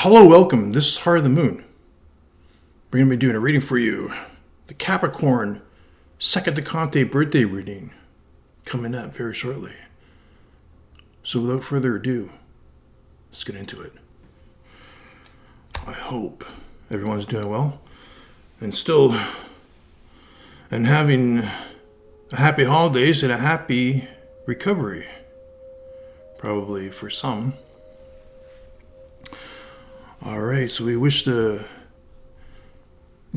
Hello, welcome. This is Heart of the Moon. We're going to be doing a reading for you. The Capricorn second Decante birthday reading coming up very shortly. So without further ado, let's get into it. I hope everyone's doing well and having a happy holidays and a happy recovery. Probably for some. Alright, so we wish the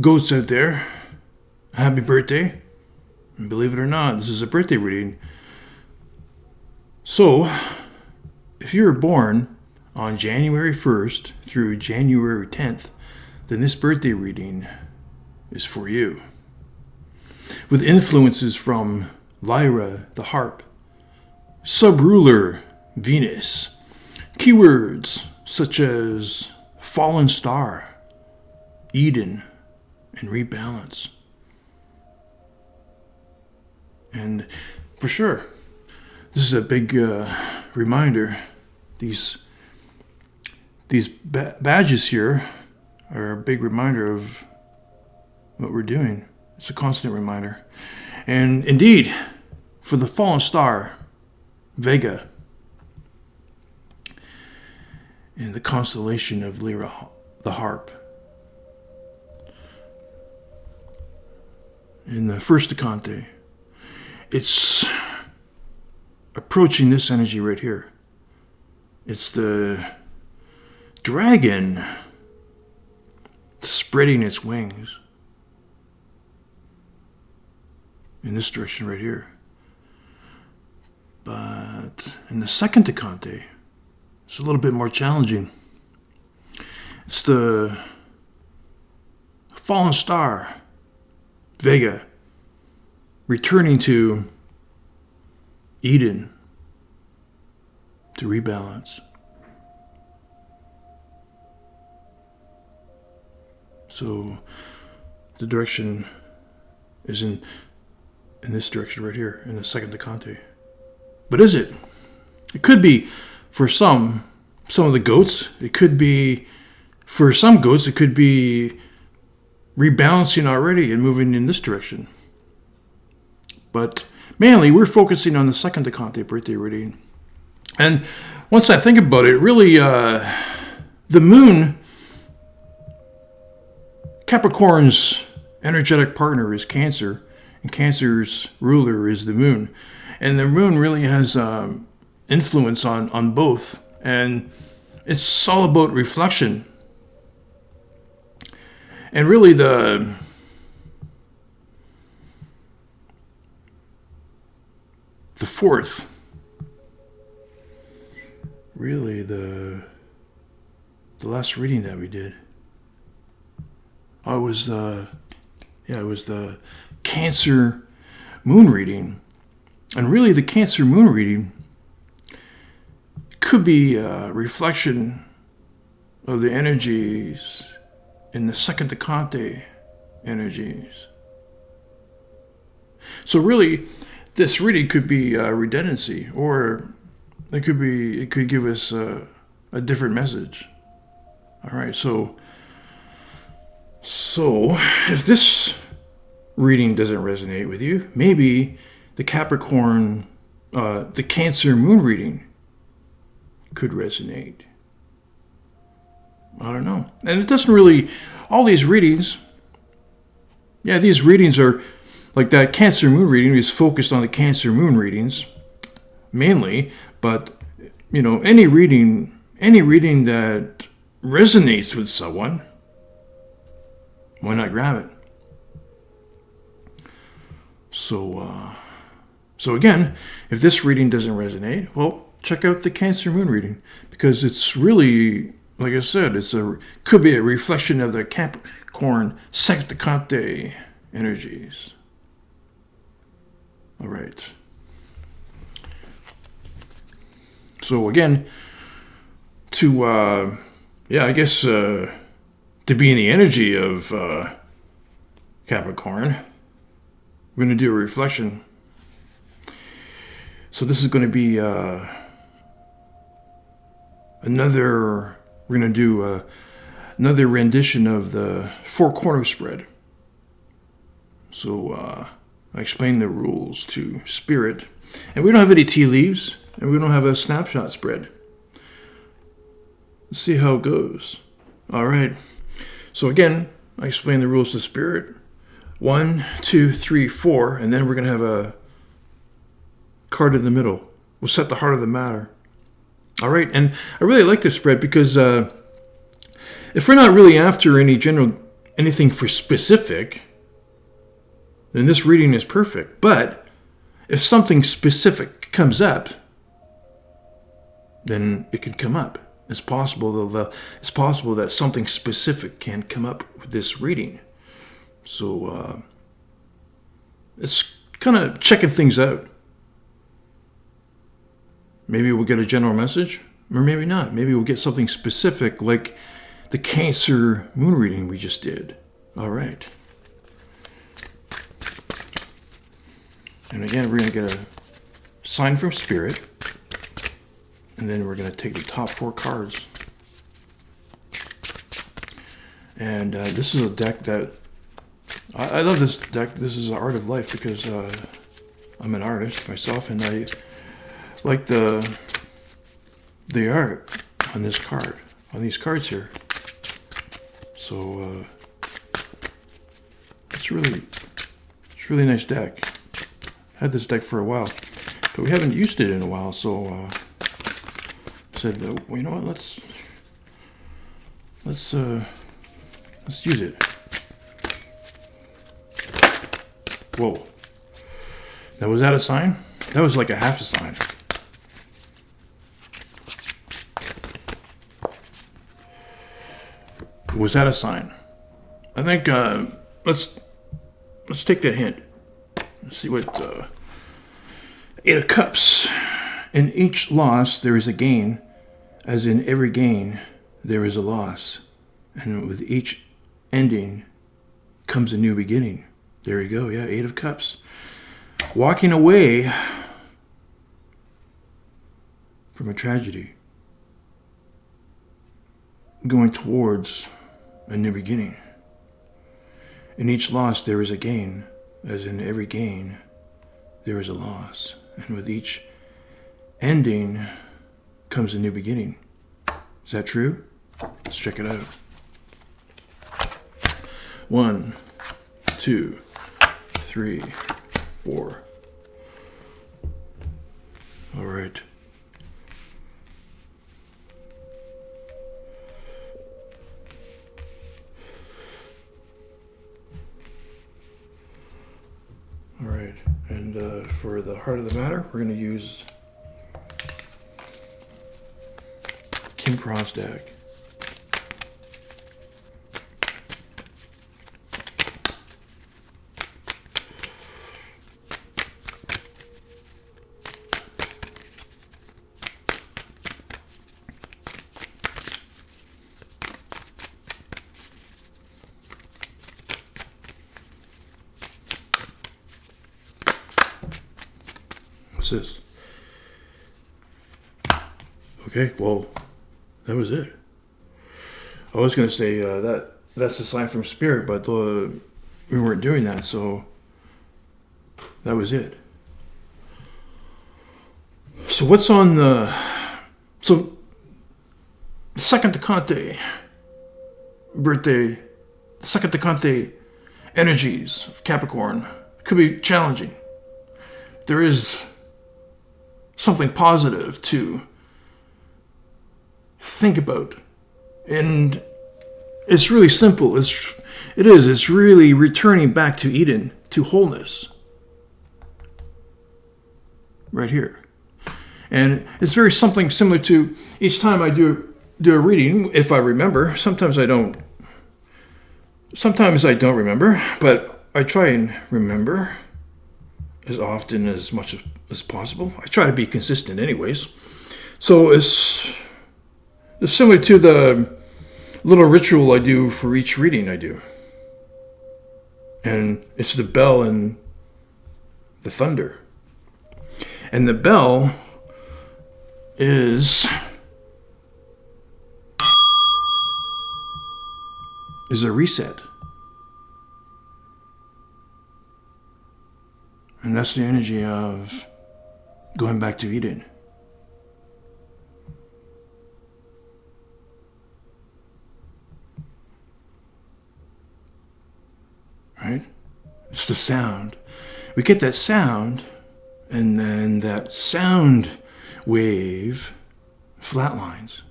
goats out there a happy birthday. And believe it or not, this is a birthday reading. So, if you were born on January 1st through January 10th, then this birthday reading is for you. With influences from Lyra the Harp, sub-ruler Venus, keywords such as fallen star, Eden, and rebalance. And for sure, this is a big reminder. These badges here are a big reminder of what we're doing. It's a constant reminder. And indeed, for the fallen star, Vega, in the constellation of Lyra the Harp. In the first Decante, it's approaching this energy right here. It's the dragon spreading its wings in this direction right here. But in the second Decante, it's a little bit more challenging. It's the fallen star, Vega, returning to Eden to rebalance. So the direction is in this direction right here, in the second Decante. But is it? It could be for some of the goats. It could be, for some goats, it could be rebalancing already and moving in this direction. But mainly, we're focusing on the second Decante birthday reading. And once I think about it, really, the moon, Capricorn's energetic partner is Cancer, and Cancer's ruler is the moon. And the moon really has influence on both, and it's all about reflection. And really the fourth, really the last reading that we did, it was the Cancer moon reading. And really the Cancer moon reading could be a reflection of the energies in the second Decante energies. So really, this reading could be redundancy, or it could give us a different message. All right, so if this reading doesn't resonate with you, maybe the Capricorn, the Cancer moon reading could resonate. I don't know. And it doesn't really, all these readings, these readings are, like that Cancer moon reading is focused on the Cancer moon readings, mainly, but, any reading that resonates with someone, why not grab it? So again, if this reading doesn't resonate, well, check out the Cancer moon reading, because it's really, like I said, could be a reflection of the Capricorn second Decante energies. All right. So again, to be in the energy of Capricorn, we're going to do a reflection. So this is going to be another we're going to do another rendition of the four-corner spread. So I explained the rules to Spirit. And we don't have any tea leaves, and we don't have a snapshot spread. Let's see how it goes. All right. So again, I explained the rules to Spirit. 1, 2, 3, 4, and then we're going to have a card in the middle. We'll set the heart of the matter. All right, and I really like this spread because if we're not really after anything for specific, then this reading is perfect. But if something specific comes up, then it can come up. It's possible that something specific can come up with this reading. So it's kind of checking things out. Maybe we'll get a general message, or maybe not. Maybe we'll get something specific like the Cancer moon reading we just did. All right. And again, we're going to get a sign from Spirit. And then we're going to take the top 4 cards. And this is a deck that... I love this deck. This is the Art of Life because I'm an artist myself, and I like the art on this card, on these cards here. So it's really nice deck. Had this deck for a while, but we haven't used it in a while. So I said, well, you know what? Let's use it. Whoa. Now, was that a sign? That was like a half a sign. Was that a sign? I think let's take that hint. Let's see what 8 of Cups. In each loss there is a gain, as in every gain there is a loss, and with each ending comes a new beginning. There you go. Yeah, 8 of Cups. Walking away from a tragedy, going towards a new beginning. In each loss there is a gain, as in every gain there is a loss, and with each ending comes a new beginning. Is that true? Let's check it out. 1, 2, 3, 4. All right. All right, and for the heart of the matter, we're going to use King Krans deck. What's this? Okay, well, that was it. I was going to say that's a sign from Spirit, but we weren't doing that, so that was it. So what's on the... So, second Decante birthday, second Decante energies of Capricorn could be challenging. There is something positive to think about, and it's really simple. It's really returning back to Eden, to wholeness, right here. And it's very something similar to each time I do a reading, if I remember. Sometimes I don't remember, but I try and remember as often as much as possible. I try to be consistent anyways. So it's similar to the little ritual I do for each reading I do. And it's the bell and the thunder. And the bell is is a reset. And that's the energy of going back to Eden. Right? It's the sound. We get that sound, and then that sound wave flatlines.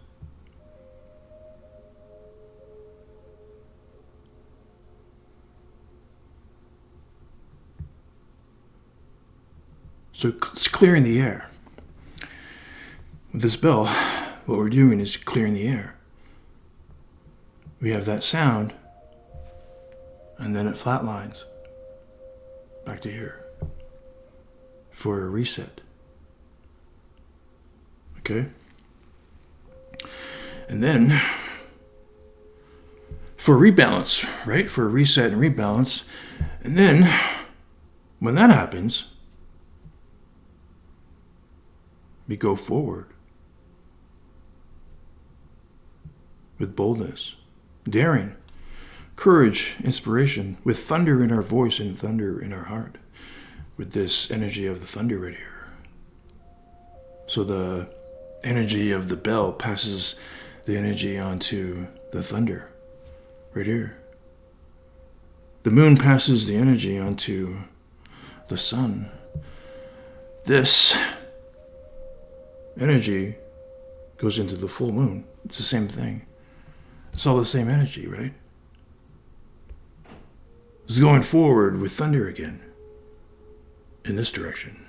So it's clearing the air. With this bell, what we're doing is clearing the air. We have that sound, and then it flatlines back to here for a reset. Okay? And then for a rebalance, right? For a reset and rebalance. And then when that happens, we go forward with boldness, daring, courage, inspiration, with thunder in our voice and thunder in our heart, with this energy of the thunder right here. So the energy of the bell passes the energy onto the thunder right here. The moon passes the energy onto the sun. This energy goes into the full moon. It's the same thing. It's all the same energy, right? It's going forward with thunder again in this direction.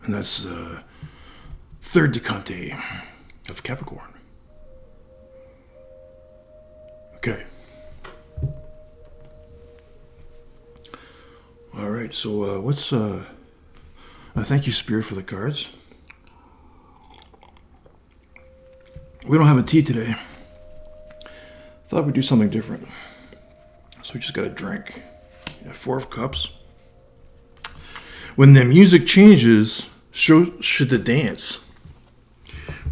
And that's the third Decante of Capricorn. Okay. All right, so thank you, Spirit, for the cards. We don't have a tea today. Thought we'd do something different. So we just got a drink. Yeah, 4 of Cups. When the music changes, so should the dance.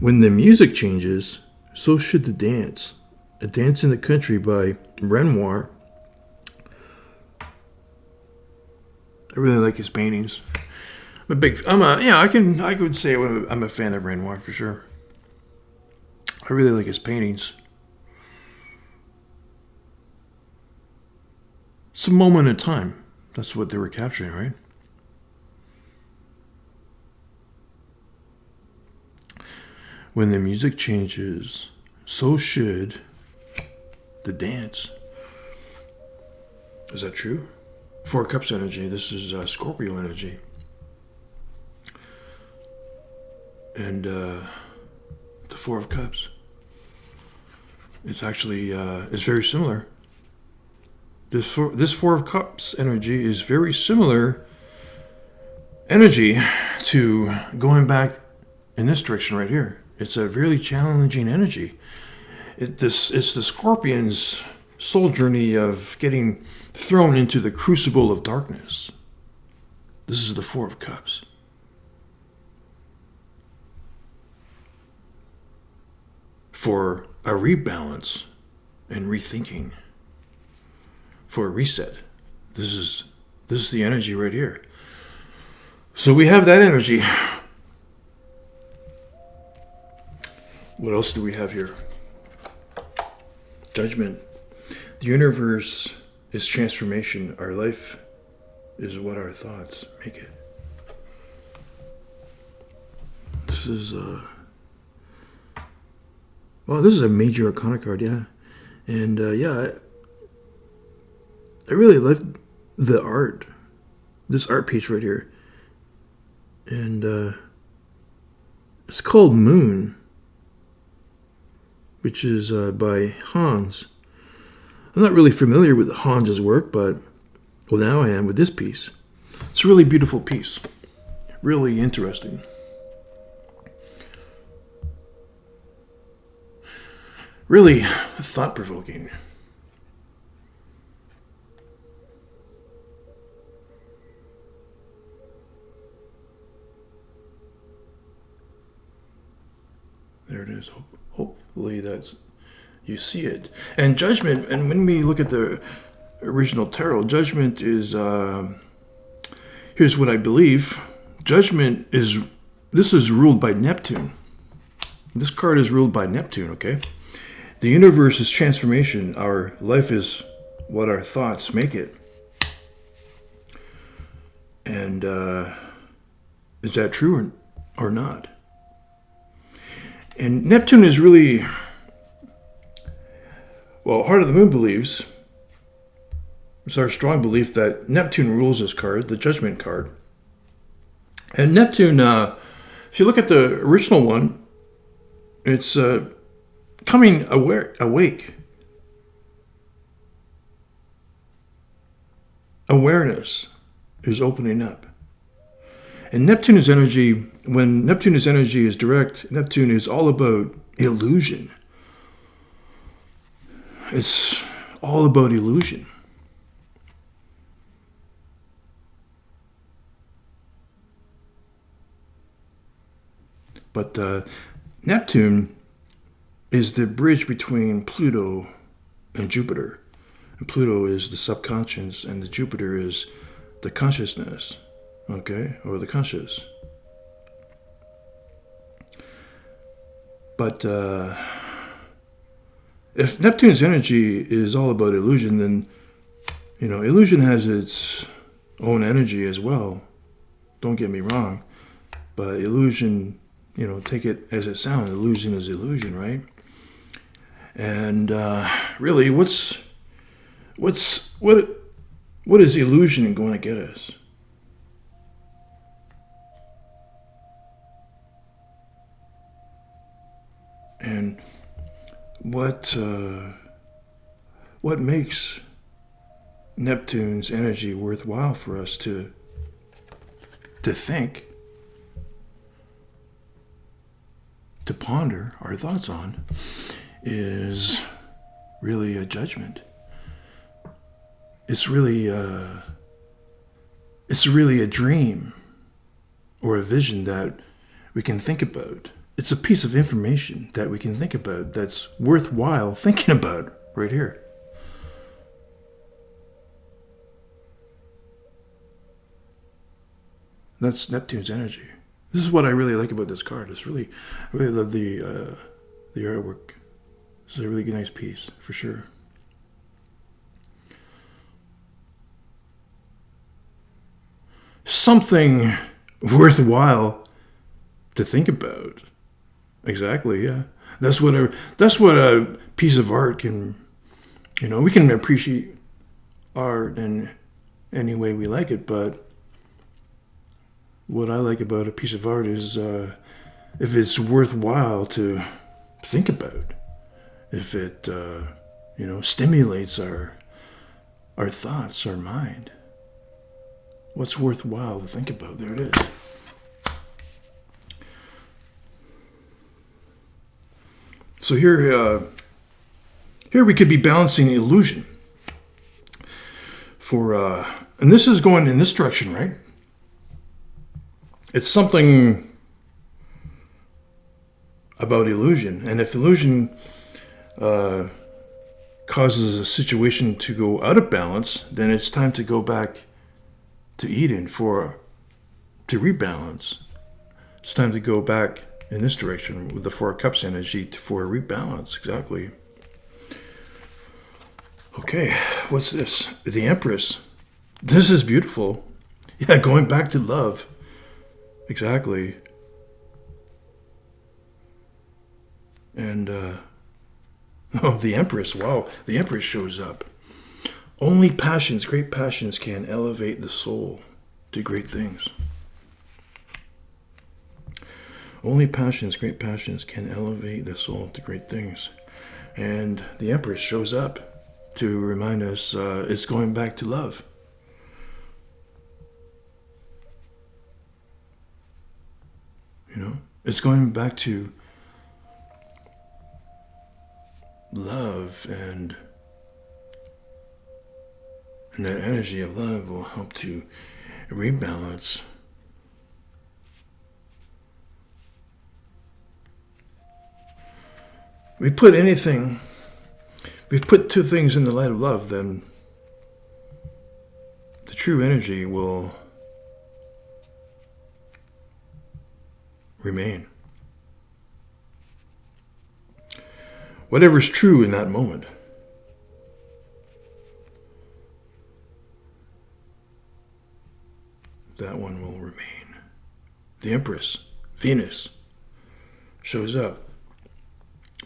When the music changes, so should the dance. A Dance in the Country by Renoir. I really like his paintings. I could say I'm a fan of Renoir for sure. I really like his paintings. It's a moment in time. That's what they were capturing, right? When the music changes, so should the dance. Is that true? 4 Cups energy. This is Scorpio energy. And the 4 of Cups. It's actually, it's very similar. This 4 of Cups energy is very similar energy to going back in this direction right here. It's a really challenging energy. It's the Scorpion's soul journey of getting thrown into the crucible of darkness. This is the 4 of Cups. For a rebalance and rethinking. For a reset. This is the energy right here. So we have that energy. What else do we have here? Judgment. The universe is transformation. Our life is what our thoughts make it. This is this is a major arcana card, yeah. And I really like the art. This art piece right here. And it's called Moon, which is by Hans. I'm not really familiar with Hans's work, but, well, now I am with this piece. It's a really beautiful piece. Really interesting. Really thought-provoking. There it is. Hopefully you see it. And judgment, and when we look at the original tarot, judgment is, here's what I believe. Judgment this is ruled by Neptune. This card is ruled by Neptune, okay? The universe is transformation. Our life is what our thoughts make it. And is that true or not? And Neptune is really, well, Heart of the Moon believes, it's our strong belief that Neptune rules this card, the Judgment card. And Neptune, if you look at the original one, it's coming awake. Awareness is opening up. And Neptune's energy, when Neptune's energy is direct, Neptune is all about illusion. It's all about illusion. But Neptune is the bridge between Pluto and Jupiter. And Pluto is the subconscious, and the Jupiter is the consciousness, okay, or the conscious. But if Neptune's energy is all about illusion, then, illusion has its own energy as well. Don't get me wrong. But illusion, take it as it sounds. Illusion is illusion, right? And really, what is illusion going to get us? And what makes Neptune's energy worthwhile for us to think, to ponder our thoughts on, is really a judgment. It's really a dream or a vision that we can think about. It's a piece of information that we can think about that's worthwhile thinking about right here. That's Neptune's energy. This is what I really like about this card. I really love the artwork. This is a really nice piece, for sure. Something worthwhile to think about. Exactly, yeah. That's what a piece of art can, we can appreciate art in any way we like it, but what I like about a piece of art is if it's worthwhile to think about, if it, stimulates our thoughts, our mind. What's worthwhile to think about? There it is. So here we could be balancing illusion and this is going in this direction, right? It's something about illusion, and if illusion causes a situation to go out of balance, then it's time to go back to Eden to rebalance. It's time to go back in this direction with the Four of Cups energy for a rebalance. Exactly. Okay, what's this? The Empress. This is beautiful. Yeah, going back to love. Exactly. And, the Empress. Wow, the Empress shows up. Only passions, great passions, can elevate the soul to great things. Only passions, great passions, can elevate the soul to great things. And the Empress shows up to remind us it's going back to love. It's going back to love, and that energy of love will help to rebalance we put two things in the light of love, then the true energy will remain. Whatever's true in that moment. That one will remain. The Empress, Venus, shows up.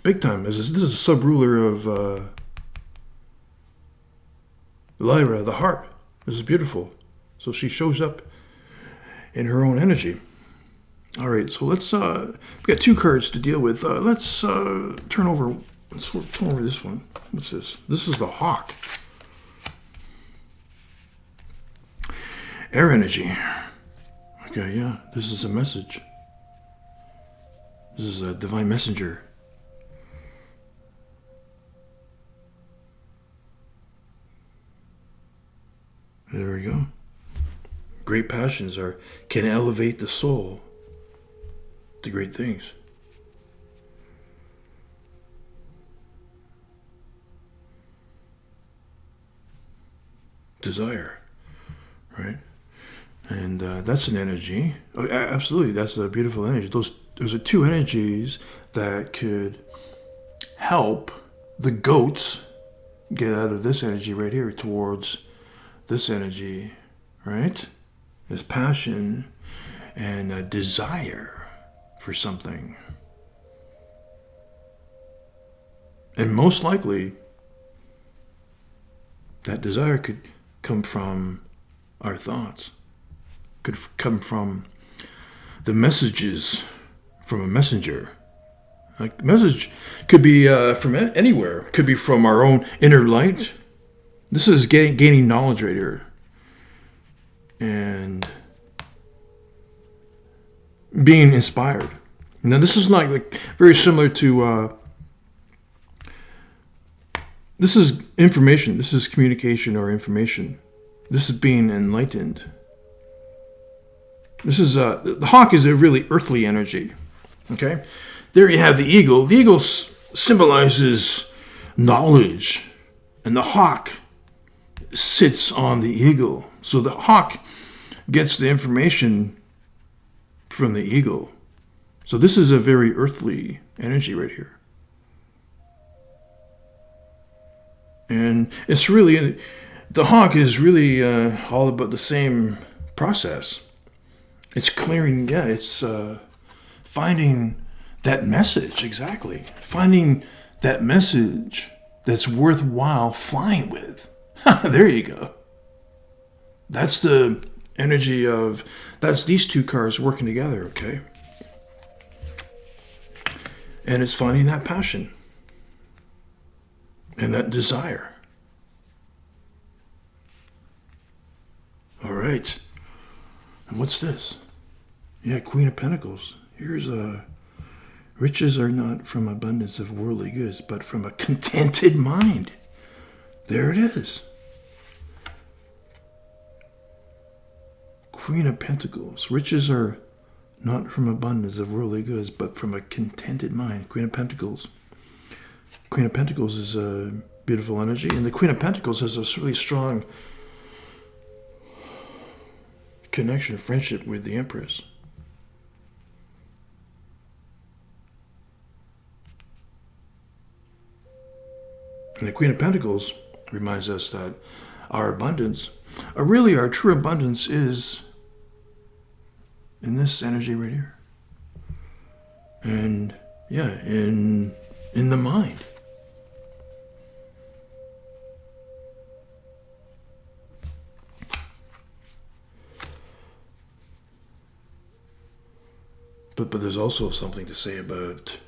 Big time. This is a sub-ruler of Lyra the Harp. This is beautiful. So she shows up in her own energy. All right, so let's, we've got two cards to deal with. Let's turn over this one. What's this? This is the Hawk. Air energy. Okay, yeah, this is a message. This is a divine messenger. There we go. Great passions can elevate the soul to great things. Desire, right? And that's an energy. Oh, absolutely, that's a beautiful energy. Those are two energies that could help the goats get out of this energy right here towards this energy, right? This passion and a desire for something. And most likely, that desire could come from our thoughts. Could come from the messages from a messenger. Like, message could be from anywhere. Could be from our own inner light. This is gaining knowledge right here. And being inspired. Now, this is like very similar to... this is information. This is communication or information. This is being enlightened. This is the hawk is a really earthly energy. Okay, there you have the eagle. The eagle symbolizes knowledge, and the hawk sits on the eagle. So the hawk gets the information from the eagle. So this is a very earthly energy right here. And it's really, the hawk is really all about the same process. It's clearing, it's finding that message, exactly. Finding that message that's worthwhile flying with. There you go. That's the energy of, that's these two cards working together, okay? And it's finding that passion and that desire. All right. And what's this? Yeah, Queen of Pentacles. Here's riches are not from abundance of worldly goods, but from a contented mind. There it is. Queen of Pentacles. Riches are not from abundance of worldly goods, but from a contented mind. Queen of Pentacles. Queen of Pentacles is a beautiful energy, and the Queen of Pentacles has a really strong connection, friendship with the Empress. And the Queen of Pentacles reminds us that our abundance, or really our true abundance, is in this energy right here. And yeah, in the mind. But there's also something to say about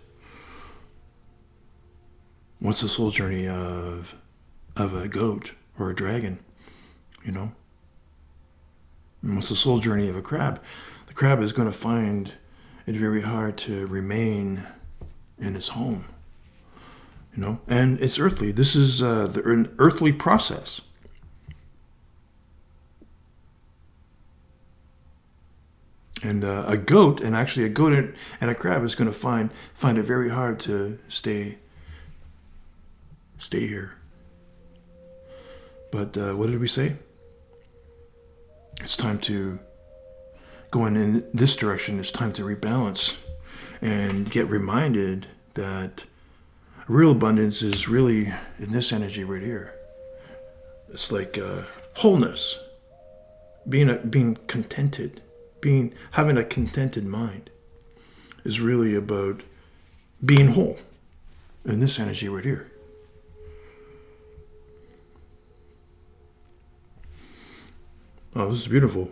what's the soul journey of a goat or a dragon, you know? And what's the soul journey of a crab? The crab is going to find it very hard to remain in its home, you know? And it's earthly. This is an earthly process. And a goat and a crab is going to find it very hard to stay stay here. But what did we say? It's time to go in this direction. It's time to rebalance and get reminded that real abundance is really in this energy right here. It's like wholeness, being contented, having a contented mind is really about being whole in this energy right here. Oh, this is beautiful.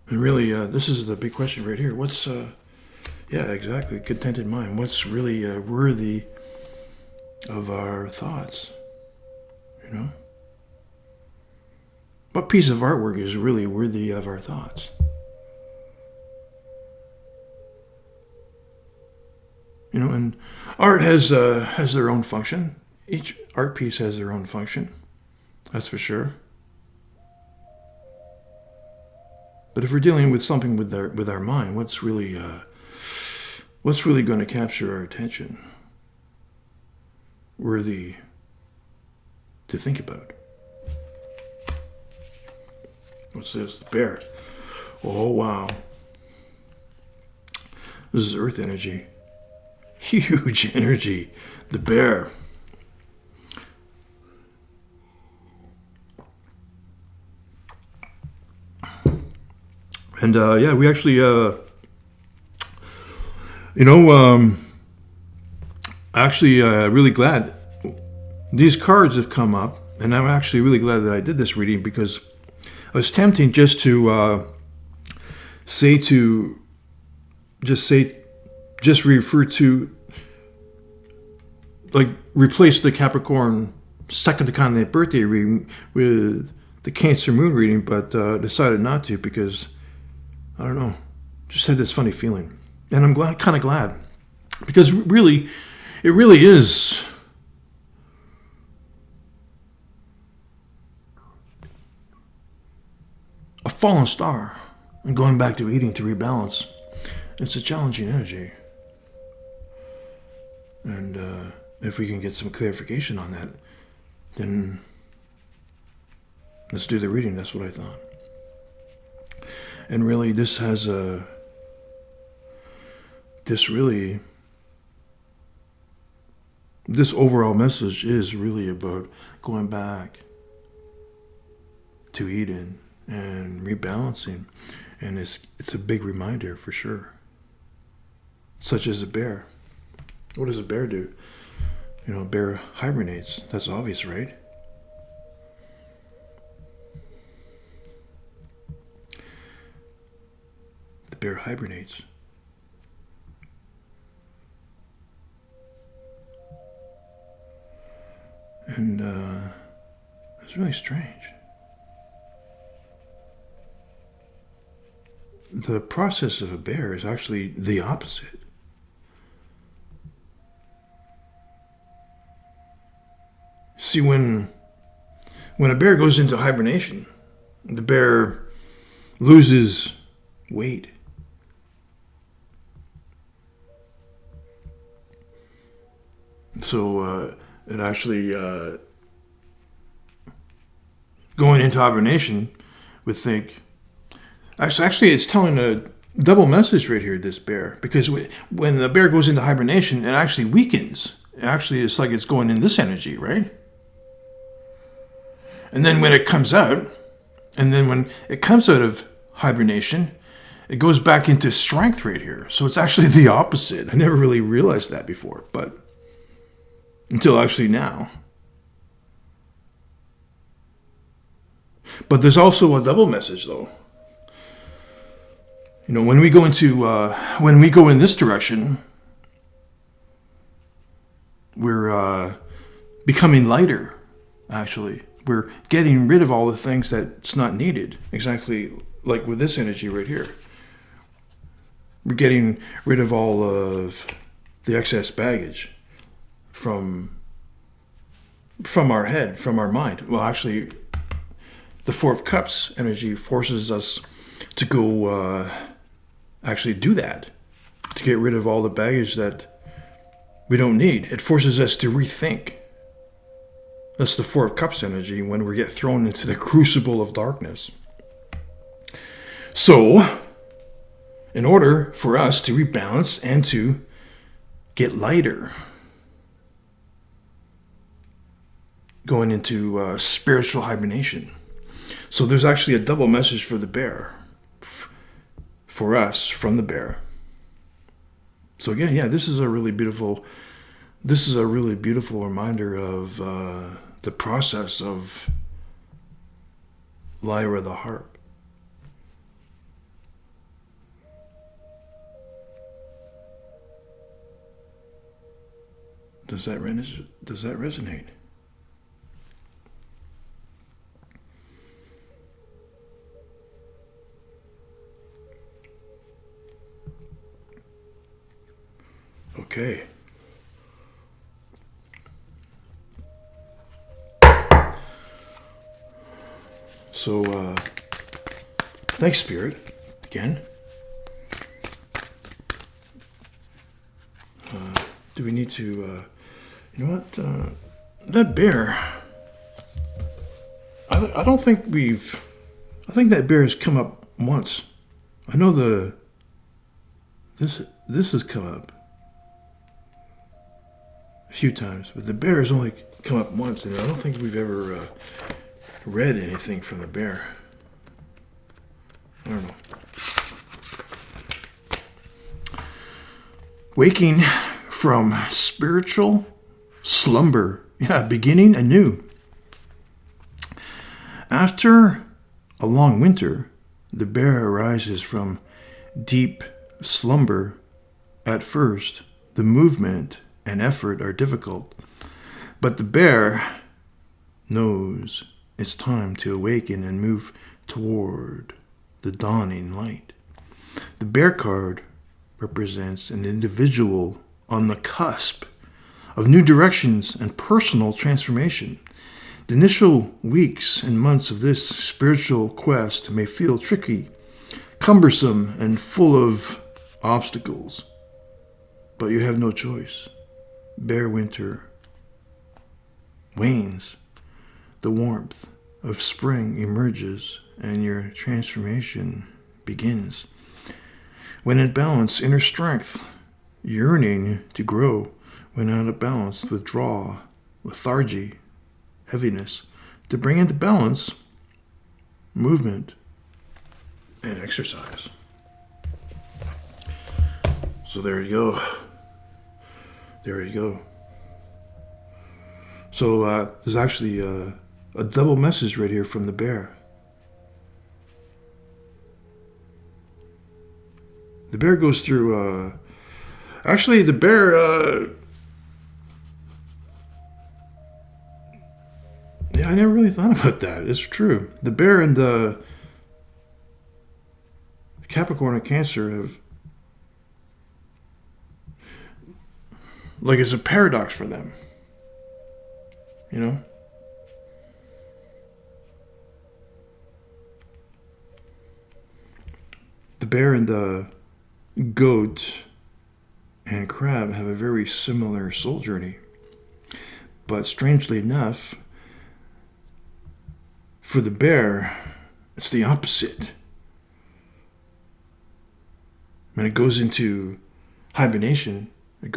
And really, this is the big question right here. What's, yeah, exactly, contented mind. What's really worthy of our thoughts, you know? What piece of artwork is really worthy of our thoughts? You know, and art has their own function. Each art piece has their own function. That's for sure. But if we're dealing with something with our mind, what's really going to capture our attention? Worthy to think about. What's this? The bear. Oh, wow. This is earth energy. Huge energy. The bear. And yeah, we actually, really glad these cards have come up, and I'm actually really glad that I did this reading, because I was tempting just to refer to, like, replace the Capricorn second decante birthday reading with the Cancer moon reading, but decided not to, because I don't know, just had this funny feeling. And I'm kind of glad, because really, it really is a fallen star and going back to eating to rebalance. It's a challenging energy. And if we can get some clarification on that, then let's do the reading. That's what I thought. And really, this overall message is really about going back to Eden and rebalancing. And it's a big reminder for sure. Such as a bear. What does a bear do? You know, a bear hibernates. That's obvious, right? The bear hibernates. And it's really strange. The process of a bear is actually the opposite. See, when a bear goes into hibernation, the bear loses weight. So it actually, going into hibernation, would think, actually it's telling a double message right here, this bear, because when the bear goes into hibernation, it actually weakens. Actually, it's like it's going in this energy, right? And then when it comes out, of hibernation, it goes back into strength right here. So it's actually the opposite. I never really realized that before, but until actually now. But there's also a double message, though. You know, when we go in this direction, we're becoming lighter, actually. We're getting rid of all the things that's not needed, exactly like with this energy right here. We're getting rid of all of the excess baggage from our head, from our mind. Well, actually, the Four of Cups energy forces us to go actually do that. to get rid of all the baggage that we don't need. It forces us to rethink. That's the Four of Cups energy when we get thrown into the crucible of darkness. So, in order for us to rebalance and to get lighter, going into spiritual hibernation. So there's actually a double message for the bear, for us from the bear. So again, yeah, this is a really beautiful reminder of the process of Lyra the Harp. Does that resonate? Okay. So, thanks, Spirit, again. Do we need to, you know what, that bear, I don't think I think that bear has come up once. I know this has come up a few times, but the bear has only come up once, and I don't think we've ever read anything from the bear. I don't know. Waking from spiritual slumber. Yeah, beginning anew. After a long winter, the bear arises from deep slumber. At first, the movement and effort are difficult, but the bear knows it's time to awaken and move toward the dawning light. The bear card represents an individual on the cusp of new directions and personal transformation. The initial weeks and months of this spiritual quest may feel tricky, cumbersome, and full of obstacles, but you have no choice. Bear winter wanes. The warmth of spring emerges, and your transformation begins. When in balance, inner strength, yearning to grow. When out of balance, withdrawal, lethargy, heaviness. To bring into balance, movement and exercise. So there you go. There you go. So there's actually a double message right here from the bear. The bear goes through... actually, the bear... yeah, I never really thought about that. It's true. The bear and the Capricorn and Cancer have... like, it's a paradox for them. You know? The bear and the goat and crab have a very similar soul journey. But strangely enough, for the bear, it's the opposite. When it goes into hibernation, it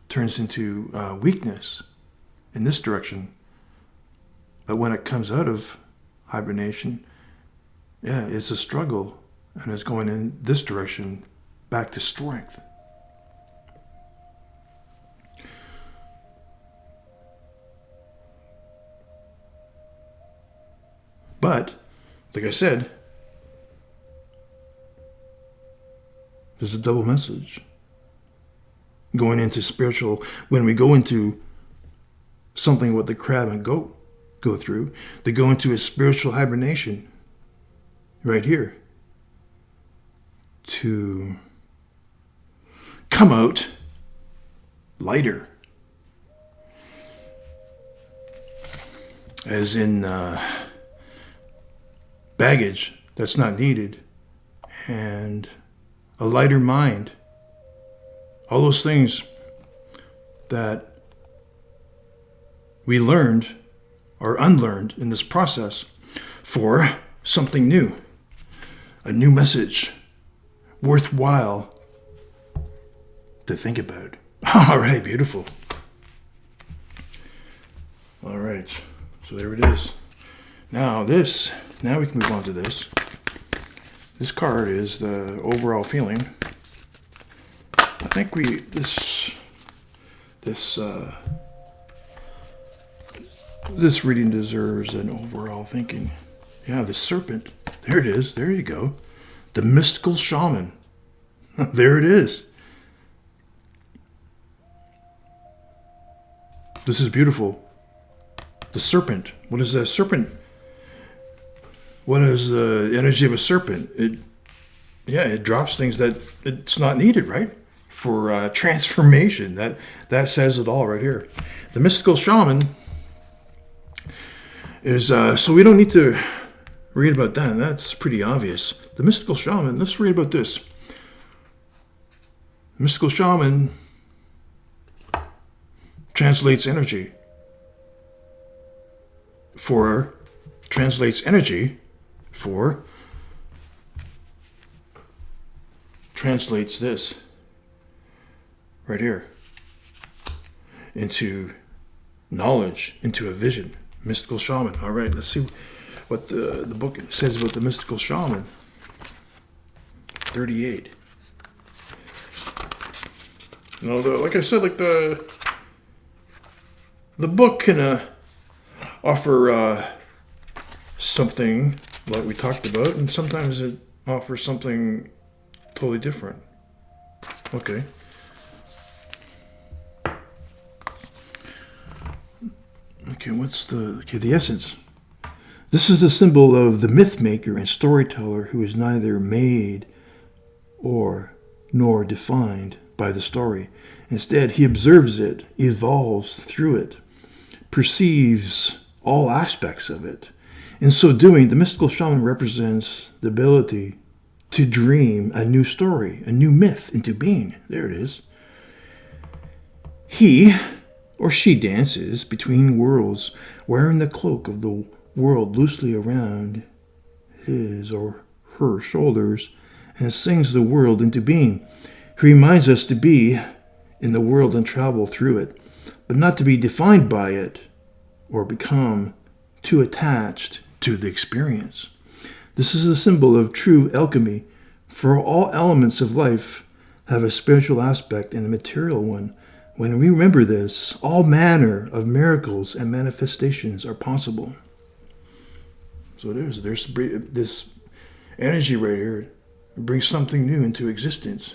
turns into weakness in this direction. But when it comes out of hibernation, yeah, it's a struggle, and it's going in this direction back to strength. But, like I said, there's a double message. Going into spiritual, when we go into something what the crab and goat go through, they go into a spiritual hibernation right here to come out lighter. As in baggage that's not needed, and a lighter mind All those things that we learned or unlearned in this process for something new, a new message, worthwhile to think about. All right, beautiful. All right, so there it is. Now we can move on to this. This card is the overall feeling. I think this reading deserves an overall thinking. Yeah, the serpent. There it is. There you go. The mystical shaman. There it is. This is beautiful. The serpent. What is a serpent? What is the energy of a serpent? It drops things that it's not needed, right? For transformation. That says it all right here. The mystical shaman is, so we don't need to read about that. That's pretty obvious. The mystical shaman, let's read about this. Mystical shaman translates energy for translates this right here into knowledge, into a vision. Mystical shaman. All right, let's see what the book says about the mystical shaman. 38. No, like I said, like the book can offer something like we talked about, and sometimes it offers something totally different. Okay. Okay, the essence. This is the symbol of the myth maker and storyteller who is neither made nor defined by the story. Instead, he observes it, evolves through it, perceives all aspects of it. In so doing, the mystical shaman represents the ability to dream a new story, a new myth into being. There it is. He or she dances between worlds, wearing the cloak of the world loosely around his or her shoulders, and sings the world into being. He reminds us to be in the world and travel through it, but not to be defined by it or become too attached to the experience. This is a symbol of true alchemy, for all elements of life have a spiritual aspect and a material one. When we remember this, all manner of miracles and manifestations are possible. So there's this energy right here. It brings something new into existence.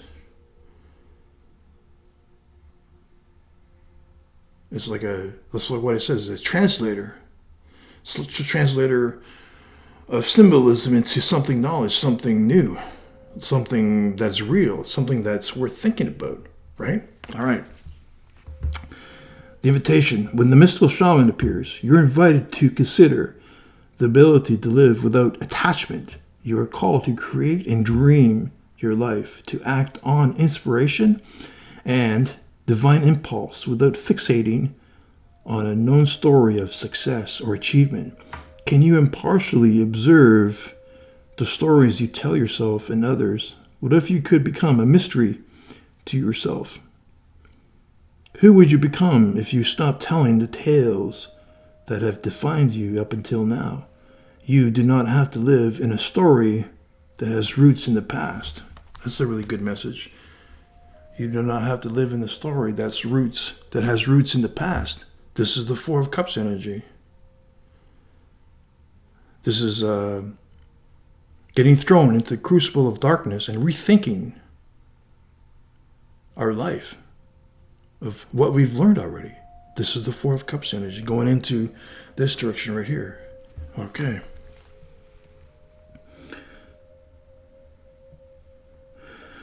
It's like that's like what it says, a translator. It's a translator of symbolism into something knowledge, something new, something that's real, something that's worth thinking about, right? All right. The invitation. When the mystical shaman appears, you're invited to consider the ability to live without attachment. You are called to create and dream your life, to act on inspiration and divine impulse without fixating on a known story of success or achievement. Can you impartially observe the stories you tell yourself and others? What if you could become a mystery to yourself? Who would you become if you stopped telling the tales that have defined you up until now? You do not have to live in a story that has roots in the past. That's a really good message. You do not have to live in a story that has roots in the past. This is the Four of Cups energy. This is getting thrown into the crucible of darkness and rethinking our life of what we've learned already. This is the Four of Cups energy going into this direction right here. Okay.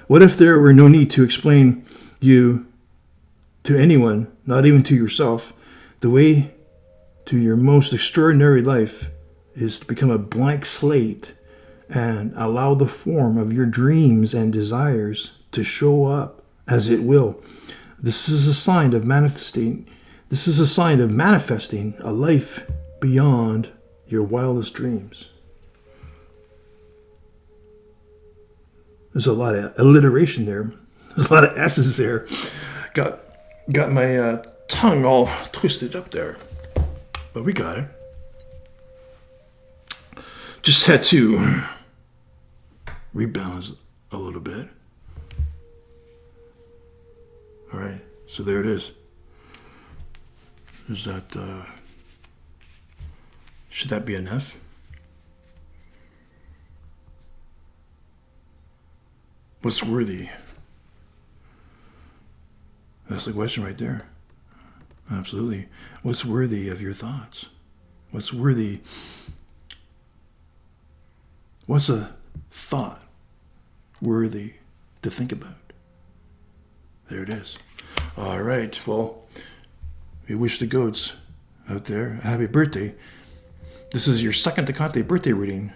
What if there were no need to explain you to anyone, not even to yourself? The way to your most extraordinary life is to become a blank slate and allow the form of your dreams and desires to show up as it will. This is a sign of manifesting. This is a sign of manifesting a life beyond your wildest dreams. There's a lot of alliteration there. There's a lot of S's there. Got my tongue all twisted up there. But we got it. Just had to rebalance a little bit. All right, so there it is. Is that, should that be enough? What's worthy? That's the question right there. Absolutely. What's worthy of your thoughts? What's worthy? What's a thought worthy to think about? There it is. All right. Well, we wish the goats out there a happy birthday. This is your second Decante birthday reading.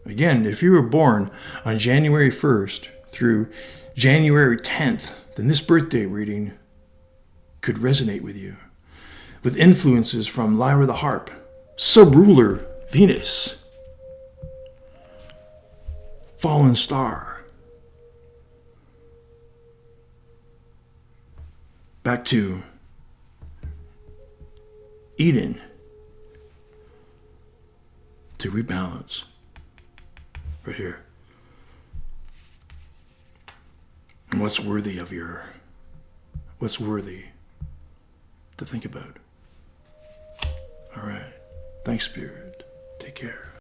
Again, if you were born on January 1st through January 10th, then this birthday reading could resonate with you. With influences from Lyra the Harp, sub-ruler Venus, fallen star, back to Eden, to rebalance right here. And what's worthy to think about? All right. Thanks, Spirit. Take care.